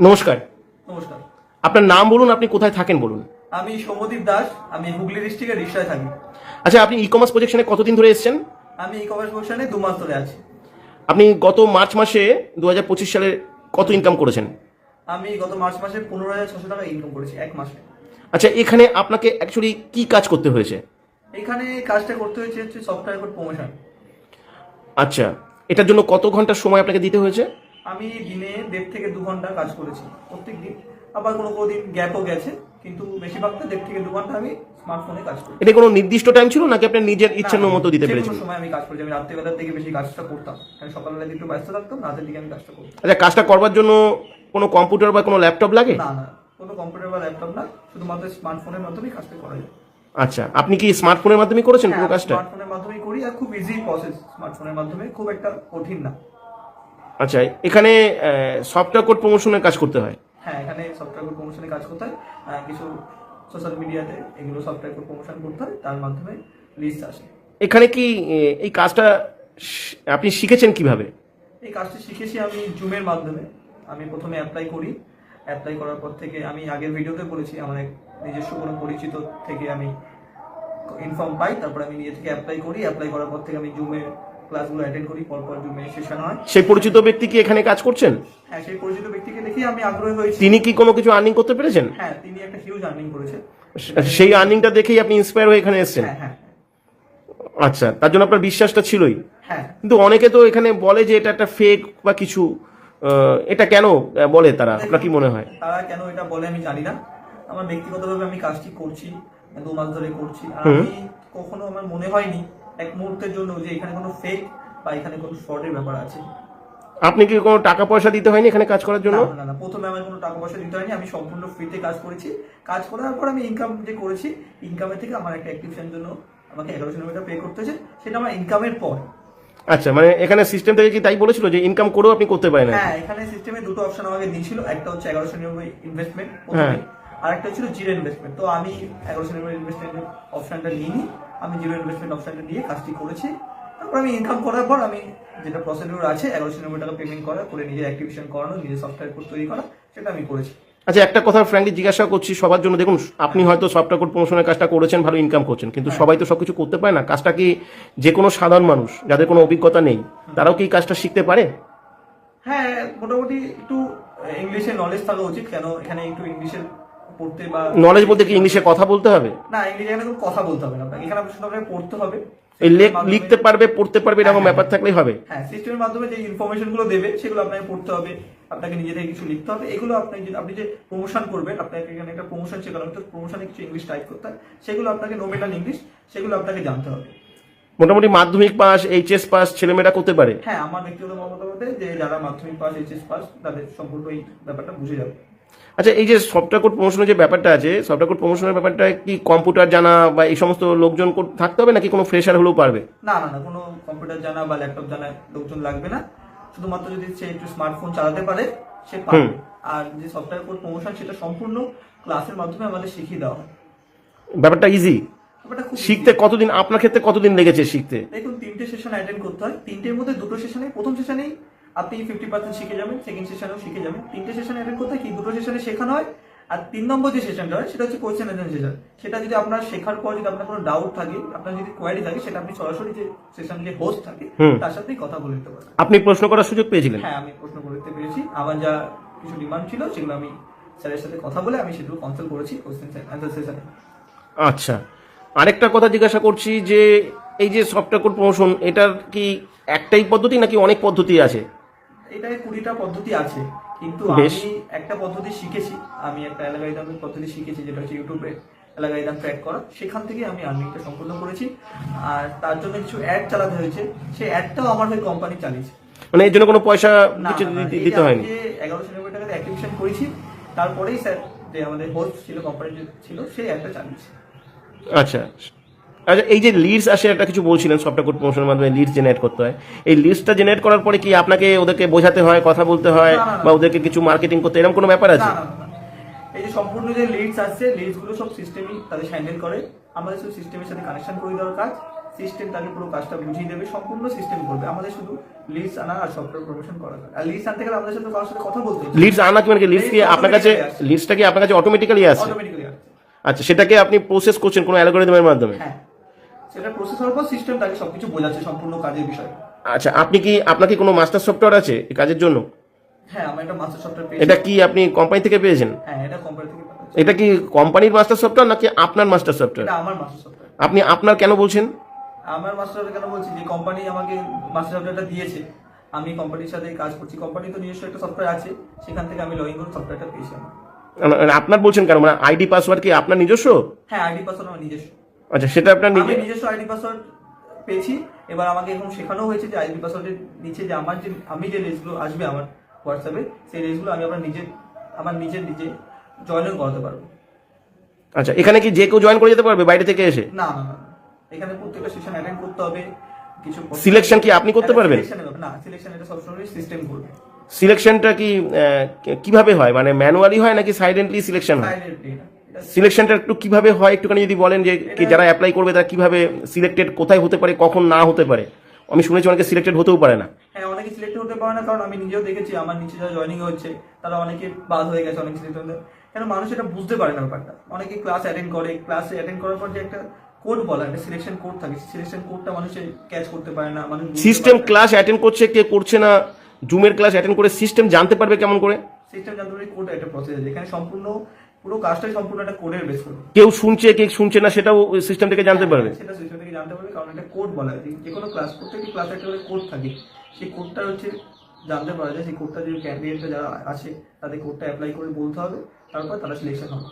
নমস্কার। নমস্কার। আপনার নাম বলুন, আপনি কোথায় থাকেন বলুন। আমি সৌম্যদীপ দাস। আমি হুগলি ডিস্ট্রিক্টের রিষড়ায় থাকি। আচ্ছা, আপনি ই কমার্স প্রজেকশনে কতদিন ধরে এসেছেন? আমি ই কমার্স প্রফেশনে 2 মাস ধরে আছি। আপনি গত মার্চ মাসে 2025 সালে কত ইনকাম করেছেন? আমি গত মার্চ মাসে 15,600 টাকা ইনকাম করেছি এক মাসে। আচ্ছা, এখানে আপনাকে অ্যাকচুয়ালি কি কাজ করতে হয়েছে? এখানে কাজটা করতে হয়েছে হচ্ছে সফটওয়্যার কোড প্রমোশন। আচ্ছা, এটার জন্য কত ঘন্টা সময় আপনাকে দিতে হয়েছে? আমি দিনে 1.5 থেকে 2 ঘন্টা কাজ করেছি প্রত্যেক দিন। আবার কোনো কোনো দিন গ্যাপও গেছে, কিন্তু বেশিরভাগটা 1.5 থেকে 2 ঘন্টা আমি স্মার্টফোনে কাজ করি। এটা কোনো নির্দিষ্ট টাইম ছিল নাকি আপনি নিজের ইচ্ছার মতো দিতে পেরেছেন? কোনো সময় আমি কাজ করেছি। আমি রাত্রিবেলার দিকে বেশি কাজটা করতাম, আমি সকালবেলা দিকে একটু ব্যস্ত থাকতাম, রাতের দিকে আমি কাজটা করতাম। আচ্ছা, কাজটা করবার জন্য কোনো কম্পিউটার বা কোনো ল্যাপটপ লাগে? না না, কোনো কম্পিউটার বা ল্যাপটপ না, শুধুমাত্র স্মার্টফোনের মাধ্যমেই কাজটা করা যায়। আচ্ছা, আপনি কি স্মার্টফোনের মাধ্যমে করেছেন পুরো কাজটা? স্মার্টফোনের মাধ্যমেই করি, আর খুব ইজি প্রসেস। স্মার্টফোনের মাধ্যমে খুব একটা কঠিন না। আচ্ছা, এখানে সফটওয়্যার কোড প্রমোশনের কাজ করতে হয়? হ্যাঁ, এখানে সফটওয়্যার কোড প্রমোশনে কাজ করতে হয়। কিছু সোশ্যাল মিডিয়াতে এগুলো সফটওয়্যার কোড প্রমোশন করতে হয়, তার মাধ্যমে লিস্ট আসে। এখানে কি এই কাজটা আপনি শিখেছেন কিভাবে? এই কাজটা শিখেছি আমি জুমের মাধ্যমে। আমি প্রথমে অ্যাপ্লাই করি। অ্যাপ্লাই করার পর থেকে আমি আগের ভিডিওতে বলেছি, আমার এক নিজস্ব কোনো পরিচিত থেকে আমি ইনফর্ম পাই, তারপর আমি নিজে থেকে অ্যাপ্লাই করি। অ্যাপ্লাই করার পর থেকে আমি জুমের ক্লাসগুলো অ্যাটেন্ড করি, পরপর জুমে সেশন হয়। সেই পরিচিত ব্যক্তি কি এখানে কাজ করছেন? হ্যাঁ, সেই পরিচিত ব্যক্তিকে দেখে আমি আগ্রহী হয়েছি। তিনি কি কোনো কিছু আর্নিং করতে পেরেছেন? হ্যাঁ, তিনি একটা হিউজ আর্নিং করেছেন। সেই আর্নিংটা দেখেই আপনি ইন্সপায়ার হয়ে এখানে এসেছেন? হ্যাঁ হ্যাঁ আচ্ছা, তার জন্য আপনার বিশ্বাসটা ছিলই। হ্যাঁ। কিন্তু অনেকে তো এখানে বলে যে এটা একটা ফেক বা কিছু, এটা কেন বলে তারা? আপনার কি মনে হয়? তারা কেন এটা বলে আমি জানি না। আমার ব্যক্তিগতভাবে আমি কাজটি করছি, 2 মাস ধরে করছি, আর আমি কখনো আমার মনে হয়নি এক মুহূর্তের জন্য যে এখানে কোনো ফেক বা এখানে কোনো ফ্রডের ব্যাপার আছে। আপনি কি কোনো টাকা পয়সা দিতে হয়নি এখানে কাজ করার জন্য? না না না, প্রথমে আমার কোনো টাকা পয়সা দিতে হয়নি। আমি সম্পূর্ণ ফ্রিতে কাজ করেছি। কাজ করার পর আমি ইনকাম যে করেছি, ইনকামের থেকে আমার একটা অ্যাক্টিভিশনের জন্য আমাকে 1100 টাকা পে করতে হয়েছে, সেটা আমার ইনকামের পর। আচ্ছা, মানে এখানে সিস্টেম থেকে কি তাই বলেছিল যে ইনকাম করেও আপনি করতে পারেন? হ্যাঁ, এখানে সিস্টেমে দুটো অপশন আমাকে দিয়েছিল। একটা হচ্ছে 1199 ইনভেস্টমেন্ট প্রথমে, আর একটা ছিল জিরো ইনভেস্টমেন্ট। তো আমি 1199 ইনভেস্টমেন্ট অপশনটা নিইনি, আমি জিরো ইনভেস্টমেন্ট অপশনটা নিয়ে কাজটি করেছি। তারপর আমি ইনকাম করার পর আমি যেটা প্রসিডিউর আছে 1199 টাকা পেমেন্ট করা, করে নিজের অ্যাক্টিভেশন করানো, নিজের সফটওয়্যার কোড তৈরি করা, সেটা আমি করেছি। আচ্ছা, একটা কথা ফ্র্যাঙ্কলি জিজ্ঞাসা করছি সবার জন্য। দেখুন, আপনি হয়তো সফটওয়্যার কোড প্রমোশনের কাজটা করেছেন, ভালো ইনকাম করছেন, কিন্তু সবাই তো সবকিছু করতে পারে না। কাজটা কি যে কোনো সাধারণ মানুষ যাদের কোনো অভিজ্ঞতা নেই, তারাও কি এই কাজটা শিখতে পারে? হ্যাঁ, মোটামুটি একটু ইংলিশের নলেজ থাকা উচিত। কেন এখানে একটু ইংলিশের পড়তে বা নলেজ বলতে কি ইংলিশে কথা বলতে হবে? না, ইংলিশে এখানে কোনো কথা বলতে হবে না আপনাকে। এখানে শুধু আপনাকে পড়তে হবে। এই লিখতে পারবে, পড়তে পারবে, এরকম ব্যাপার থাকলেই হবে? হ্যাঁ, সিস্টেমের মাধ্যমে যে ইনফরমেশন গুলো দেবে সেগুলো আপনাকে পড়তে হবে, আপনাকে নিজে থেকে কিছু লিখতে হবে। এগুলো আপনি যে প্রমোশন করবেন, আপনাকে এখানে একটা প্রমোশন শেখানো হবে, তো প্রমোশনে কিছু ইংলিশ টাইপ করতে হয়, সেগুলো আপনাকে নোমিনাল ইংলিশ, সেগুলো আপনাকে জানতে হবে। মোটামুটি মাধ্যমিক পাস, এইচএস পাস ছেলেমেয়েরা করতে পারে? হ্যাঁ, আমার ব্যক্তিগত মতামতে যে যারা মাধ্যমিক পাস, এইচএস পাস, তাদের সম্পূর্ণ এই ব্যাপারটা বুঝে যাবে। আচ্ছা, এই যে সফটওয়্যার কোড প্রমোশনের যে ব্যাপারটা আছে, সফটওয়্যার কোড প্রমোশনের ব্যাপারটা কি কম্পিউটার জানা বা এই সমস্ত লোকজন থাকতে হবে নাকি কোনো ফ্রেশার হলেও পারবে? না না না, কোনো কম্পিউটার জানা বা ল্যাপটপ জানা লোকজন লাগবে না। শুধুমাত্র যদি সে একটু স্মার্টফোন চালাতে পারে, সে পারবে। আর যে সফটওয়্যার কোড প্রমোশন, সেটা সম্পূর্ণ ক্লাসের মাধ্যমে আমাদের শিখিয়ে দেওয়া হয়। ব্যাপারটা ইজি? ব্যাপারটা খুব শিখতে কতদিন, আপনার ক্ষেত্রে কতদিন লেগেছে শিখতে? দেখুন, 3টে সেশন অ্যাটেন্ড করতে হয়। 3টের মধ্যে 2টো সেশনে, প্রথম সেশনেই আপনি 50% শিখে যাবেন, সেকেন্ড সেশনেও শিখে যাবেন। 3টে সেশন অ্যাটেন্ড করতে হয়, কি 2টো সেশনে শেখানো হয়। আর 3 নম্বর যে সেশনটা হয়, সেটা হচ্ছে কোয়েশ্চেন অ্যান্সার সেশন। সেটা যদি আপনার শেখার পর যদি আপনার কোনো ডাউট থাকে, আপনার যদি কোয়ারি থাকে, সেটা আপনি সরাসরি যে সেশন যে হোস্ট থাকে তার সাথেই কথা বলে নিতে পারেন। আপনি প্রশ্ন করার সুযোগ পেয়েছিলেন? হ্যাঁ, আমি প্রশ্ন করতে পেরেছি। আমার যা কিছু ডিমান্ড ছিল, সেগুলো আমি স্যারের সাথে কথা বলে আমি সেগুলো কনসাল্ট করেছি কোয়েশ্চেন অ্যান্সার সেশনে। আচ্ছা, আরেকটা কথা জিজ্ঞাসা করছি যে এই যে সফটওয়্যার কোড প্রমোশন, এটার কি একটাই পদ্ধতি নাকি অনেক পদ্ধতি আছে? এটায় 20টা পদ্ধতি আছে, কিন্তু আমি একটা পদ্ধতি শিখেছি। আমি একটা অ্যালগরিদমের পদ্ধতি শিখেছি, যেটা হচ্ছে ইউটিউবে অ্যালগরিদম ট্র্যাক করা। সেখান থেকে আমি আর্নিংটা সম্পূর্ণ করেছি। আর তার জন্য কিছু অ্যাড চালাতে হয়েছে, সেই অ্যাডটাও আমার হয়ে কোম্পানি চালিয়েছে। মানে এর জন্য কোনো পয়সা কিছু দিতে হয়নি? যে 1190 টাকাতে অ্যাক্টিভেশন করেছি, তারপরেই স্যার যে আমাদের হোস্ট ছিল, কোম্পানি ছিল, সেই অ্যাডটা চালিয়েছে। আচ্ছা আচ্ছা, এই যে লিডস আসে একটা কিছু বলছিলেন, সফটওয়্যার কোড প্রমোশনের মাধ্যমে লিডস জেনারেট করতে হয়। এই লিডসটা জেনারেট করার পরে কি আপনাকে ওদেরকে বোঝাতে হয়, কথা বলতে হয়, বা ওদেরকে কিছু মার্কেটিং করতে, এরকম কোনো ব্যাপার আছে? না না না, এই যে সম্পূর্ণ যে লিডস আসছে, লিডস গুলো সব সিস্টেমই তাদের হ্যান্ডেল করে। আমাদের শুধু সিস্টেমের সাথে কানেকশন করে দেওয়ার কাজ। সিস্টেম তাকে পুরো কাজটা বুঝিয়ে দেবে, সম্পূর্ণ সিস্টেম করবে। আমাদের শুধু লিস্ট আনা আর সফটওয়্যার প্রমোশন করা। আর লিস্ট আনতে গেলে আমাদের সাথে কারোর সাথে কথা বলতে হবে। লিডস আনা কি মানে লিডস কি আপনার কাছে, লিডসটা কি আপনার কাছে অটোমেটিক্যালি আসে? অটোমেটিক্যালি আসছে। আচ্ছা, সেটাকে আপনি প্রসেস করছেন কোনো অ্যালগরিদমের মাধ্যমে? হ্যাঁ, সেটা প্রসেস হওয়ার পর সিস্টেম তাকে সবকিছু বোঝাচ্ছে সম্পূর্ণ কাজের বিষয়। আচ্ছা, আপনার কি কোনো মাস্টার সফটওয়্যার আছে এই কাজের জন্য? হ্যাঁ, আমি একটা মাস্টার সফটওয়্যার পেয়েছি। এটা কি আপনি কোম্পানি থেকে পেয়েছেন? হ্যাঁ, এটা কোম্পানি থেকে পাচ্ছি। এটা কি কোম্পানির মাস্টার সফটওয়্যার নাকি আপনার মাস্টার সফটওয়্যার? এটা আমার মাস্টার সফটওয়্যার। আপনি আপনার কেন বলছেন? আমার মাস্টার সফটওয়্যার কেন বলছি, যে কোম্পানি আমাকে মাস্টার সফটওয়্যারটা দিয়েছে, আমি কোম্পানির সাথে কাজ করছি। কোম্পানি তো নিজস্ব একটা সফটওয়্যার আছে, সেখান থেকে আমি লগ ইন করে সফটওয়্যারটা পেয়েছি আমার। আপনার বলছেন কেন, মানে আইডি পাসওয়ার্ড কি আপনার নিজস্ব? হ্যাঁ, আইডি পাসওয়ার্ড আমার নিজস্ব। আচ্ছা, সেটা আপনার আমি নিজস্ব আইডি পাসওয়ার্ড পেয়েছি। এবার আমাকে এখন শেখানো হয়েছে যে আইডি পাসওয়ার্ডের নিচে যে আমি যে লিস্টগুলো আসবে আমার হোয়াটসঅ্যাপে, সেই লিস্টগুলো আমি আমার নিজে জয়েন করাতে পারবো। আচ্ছা, এখানে কি যে কেউ জয়েন করে যেতে পারবে বাইরে থেকে এসে? না না না, এখানে প্রত্যেকটা সেশন অ্যাটেন্ড করতে হবে। কিছু সিলেকশন কি আপনি করতে পারবেন? না, সিলেকশন এটা সবসময় সিস্টেম করবে। সিলেকশনটা কি কিভাবে হয়, মানে ম্যানুয়ালি হয় নাকি সাইলেন্টলি সিলেকশন হয়? সাইলেন্টলি। সিলেকশনটা একটু কিভাবে হয় একটুখানি যদি বলেন, যে কি যারা অ্যাপ্লাই করবে তারা কিভাবে সিলেক্টেড, কোথায় হতে পারে, কখন না হতে পারে? আমি শুনেছি অনেকে সিলেক্টেড হতেও পারে না। হ্যাঁ, অনেকে সিলেক্ট হতে পারে না, কারণ আমি নিজেও দেখেছি আমার নিচে যারা জয়েনিং হচ্ছে তারা অনেকে বাদ হয়ে গেছে, অনেক সিলেক্ট হতে। কেন মানুষ এটা বুঝতে পারে না ব্যাপারটা। অনেকে ক্লাস অ্যাটেন্ড করে, ক্লাসে অ্যাটেন্ড করার পর যে একটা কোড বলা, একটা সিলেকশন কোড থাকে, সিলেকশন কোডটা মানুষের ক্যাচ করতে পারে না। মানুষ সিস্টেম ক্লাস অ্যাটেন্ড করছে, কে করছে না, জুমের ক্লাস অ্যাটেন্ড করে সিস্টেম জানতে পারবে কেমন করে? সিস্টেম জানতে পারে কোড একটা প্রসেস আছে, এখানে পুরো কাজটাই সম্পূর্ণ একটা কোডের বেস করে। কেউ শুনছে কে শুনছে না সেটাও সিস্টেম থেকে জানতে পারবে? সেটা সিস্টেম থেকে জানতে পারবে, কারণ একটা কোড বলা হয়। যে কোনো ক্লাস, প্রত্যেকটি ক্লাসে একটা করে কোড থাকে, সেই কোডটা জানতে পারা যায়। সেই কোডটা যে ক্যান্ডিডেটরা যারা আছে তাদের কোডটা অ্যাপ্লাই করে বলতে হবে, তারপর তারা সিলেকশন হবে।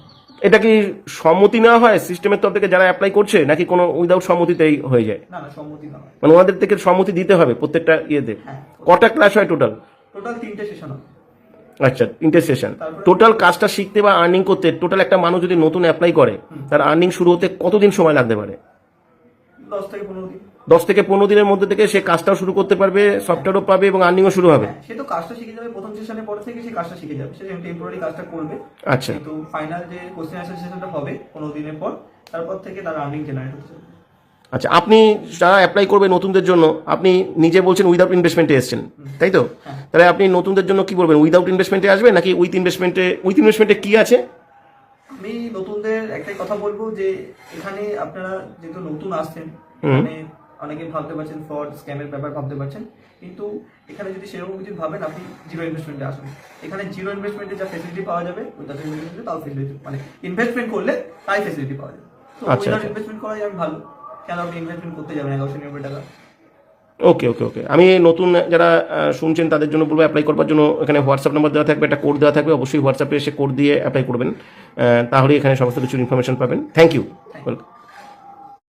এটা কি সম্মতি নেওয়া হয় সিস্টেমের তরফ থেকে যারা অ্যাপ্লাই করছে, নাকি কোনো উইদাউট সম্মতিতেই হয়ে যায়? না না, সম্মতি না হয়। মানে ওনাদের থেকে সম্মতি দিতে হবে প্রত্যেকটা ইয়েতে? হ্যাঁ, কটা ক্লাস হয় টোটাল? টোটাল 3টে সেশন হবে। আচ্ছা, 3টে সেশন। টোটাল কাজটা শিখতে বা আর্নিং করতে, টোটাল একটা মানুষ যদি নতুন অ্যাপ্লাই করে, তার আর্নিং শুরু হতে কতদিন সময় লাগতে পারে? 10 থেকে 15 দিন। 10 থেকে 15 দিনের মধ্যে থেকে সে কাজটাও শুরু করতে পারবে, সফটওয়্যারও পাবে এবং আর্নিংও শুরু হবে? সে তো কাজটা শিখে যাবে, প্রথম সেশনের পর থেকে সে কাজটা শিখে যাবে। সে টেম্পোরারি কাজটা করবে। আচ্ছা, কিন্তু ফাইনাল যে কোশ্চেন আনসার সেশনটা হবে 15 দিনের পর, তারপর থেকে তার আর্নিং জেনারেট হচ্ছে। আচ্ছা, আপনি যারা অ্যাপ্লাই করবে নতুনদের জন্য, আপনি নিজে বলছেন উইদাউট ইনভেস্টমেন্টে এসেছেন, তাই তো? তাহলে আপনি নতুনদের জন্য কি বলবেন, উইদাউট ইনভেস্টমেন্টে আসবে নাকি উইথ ইনভেস্টমেন্টে কি আছে? আমি নতুনদের একটাই কথা বলবো, যে এখানে আপনারা যেহেতু নতুন আসছেন, এখানে অনেকে ভাবতে পারছেন ফ্রড স্ক্যামের ব্যাপার ভাবতে পারছেন, কিন্তু এখানে যদি সেরকম কিছু ভাবেন, আপনি জিরো ইনভেস্টমেন্টে আসুন। এখানে জিরো ইনভেস্টমেন্টে যা ফেসিলিটি পাওয়া যাবে, উইদাউট ইনভেস্টমেন্টে তাও ফেসিলিটি, মানে ইনভেস্টমেন্ট করলে তাই ফেসিলিটি পাওয়া যাবে। তো উইদাউট ইনভেস্টমেন্ট করাই আমি ভালো। কেন আপনি ইনভেস্টমেন্ট করতে যাবেন 1190 টাকা? ওকে ওকে ওকে, আমি নতুন যারা শুনছেন তাদের জন্য বলবো, অ্যাপ্লাই করবার জন্য এখানে হোয়াটসঅ্যাপ নাম্বার দেওয়া থাকবে, একটা কোড দেওয়া থাকবে, অবশ্যই হোয়াটসঅ্যাপে এসে কোড দিয়ে অ্যাপ্লাই করবেন, তাহলে এখানে সমস্ত কিছু ইনফরমেশন পাবেন। Thank you.